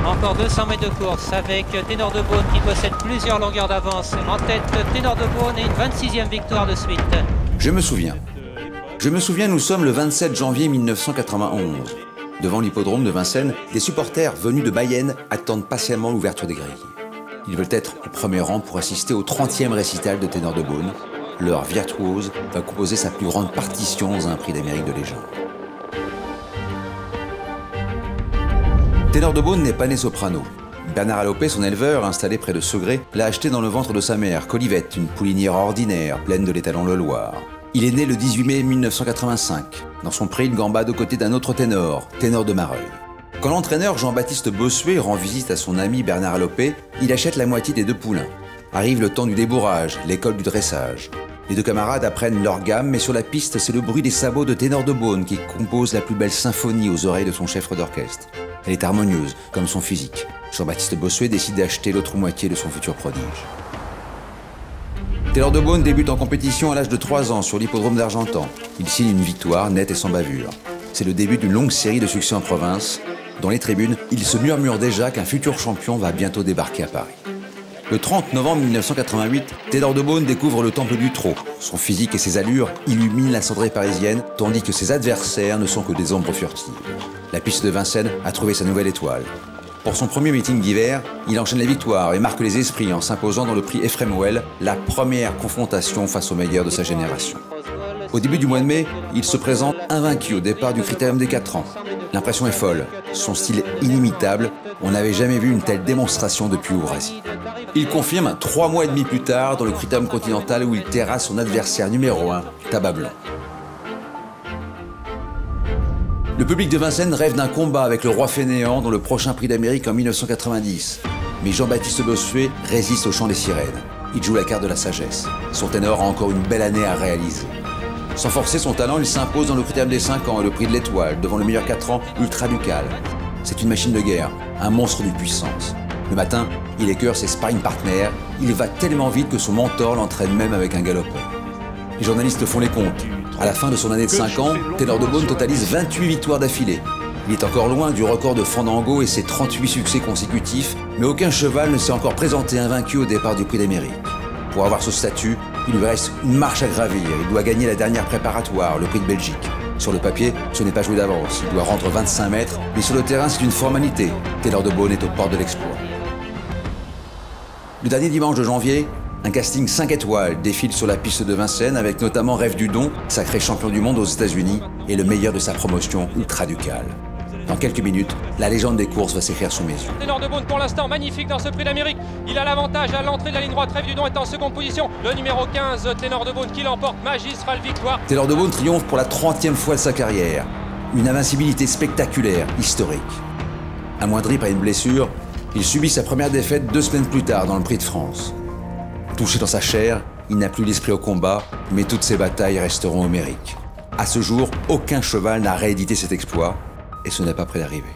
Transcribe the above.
Encore 200 mètres de course avec Ténor de Beaune qui possède plusieurs longueurs d'avance. En tête, Ténor de Beaune et une 26e victoire de suite. Je me souviens, nous sommes le 27 janvier 1991. Devant l'hippodrome de Vincennes, des supporters venus de Mayenne attendent patiemment l'ouverture des grilles. Ils veulent être au premier rang pour assister au 30e récital de Ténor de Beaune. Leur virtuose va composer sa plus grande partition dans un prix d'Amérique de légende. Ténor de Beaune n'est pas né soprano. Bernard Allopée, son éleveur, installé près de Segré, l'a acheté dans le ventre de sa mère, Colivette, une poulinière ordinaire, pleine de l'étalon Le Loir. Il est né le 18 mai 1985. Dans son pré, il gambade aux côtés d'un autre ténor, Ténor de Mareuil. Quand l'entraîneur Jean-Baptiste Bossuet rend visite à son ami Bernard Allopée, il achète la moitié des 2 poulains. Arrive le temps du débourrage, l'école du dressage. Les 2 camarades apprennent leur gamme, mais sur la piste, c'est le bruit des sabots de Ténor de Beaune qui compose la plus belle symphonie aux oreilles de son chef d'orchestre. Elle est harmonieuse, comme son physique. Jean-Baptiste Bossuet décide d'acheter l'autre moitié de son futur prodige. Ténor de Beaune débute en compétition à l'âge de 3 ans sur l'hippodrome d'Argentan. Il signe une victoire nette et sans bavure. C'est le début d'une longue série de succès en province. Dans les tribunes, il se murmure déjà qu'un futur champion va bientôt débarquer à Paris. Le 30 novembre 1988, Ténor de Beaune découvre le temple du trot. Son physique et ses allures illuminent la cendrée parisienne, tandis que ses adversaires ne sont que des ombres furtives. La piste de Vincennes a trouvé sa nouvelle étoile. Pour son premier meeting d'hiver, il enchaîne les victoires et marque les esprits en s'imposant dans le prix Ephrem Well, la première confrontation face aux meilleurs de sa génération. Au début du mois de mai, il se présente invaincu au départ du Critérium des 4 ans. L'impression est folle, son style inimitable, on n'avait jamais vu une telle démonstration depuis Ouvrasie. Il confirme 3 mois et demi plus tard dans le Critérium continental où il terrasse son adversaire numéro 1, Tabac Blanc. Le public de Vincennes rêve d'un combat avec le roi fainéant dans le prochain prix d'Amérique en 1990. Mais Jean-Baptiste Bossuet résiste au chant des sirènes. Il joue la carte de la sagesse. Son ténor a encore une belle année à réaliser. Sans forcer son talent, il s'impose dans le Critérium des 5 ans et le prix de l'Étoile, devant le meilleur 4 ans, Ultra Ducal. C'est une machine de guerre, un monstre de puissance. Le matin, il écœure ses sparring partners. Il va tellement vite que son mentor l'entraîne même avec un galopeur. Les journalistes font les comptes. À la fin de son année de 5 ans, Ténor de Beaune totalise 28 victoires d'affilée. Il est encore loin du record de Fandango et ses 38 succès consécutifs, mais aucun cheval ne s'est encore présenté invaincu au départ du Prix d'Amérique. Pour avoir ce statut, il lui reste une marche à gravir. Il doit gagner la dernière préparatoire, le Prix de Belgique. Sur le papier, ce n'est pas joué d'avance. Il doit rendre 25 mètres, mais sur le terrain, c'est une formalité. Ténor de Beaune est aux portes de l'exploit. Le dernier dimanche de janvier, un casting 5 étoiles défile sur la piste de Vincennes avec notamment Rêve du Don, sacré champion du monde aux États-Unis et le meilleur de sa promotion, Ultra Ducal. Dans quelques minutes, la légende des courses va s'écrire sous mes yeux. Ténor de Beaune pour l'instant magnifique dans ce prix d'Amérique. Il a l'avantage à l'entrée de la ligne droite. Rêve du Don est en seconde position. Le numéro 15, Ténor de Beaune qui l'emporte. Magistrale victoire. Ténor de Beaune triomphe pour la 30e fois de sa carrière. Une invincibilité spectaculaire, historique. Amoindri par une blessure, il subit sa première défaite 2 semaines plus tard dans le Prix de France. Touché dans sa chair, il n'a plus l'esprit au combat, mais toutes ses batailles resteront homériques. À ce jour, aucun cheval n'a réédité cet exploit, et ce n'est pas près d'arriver.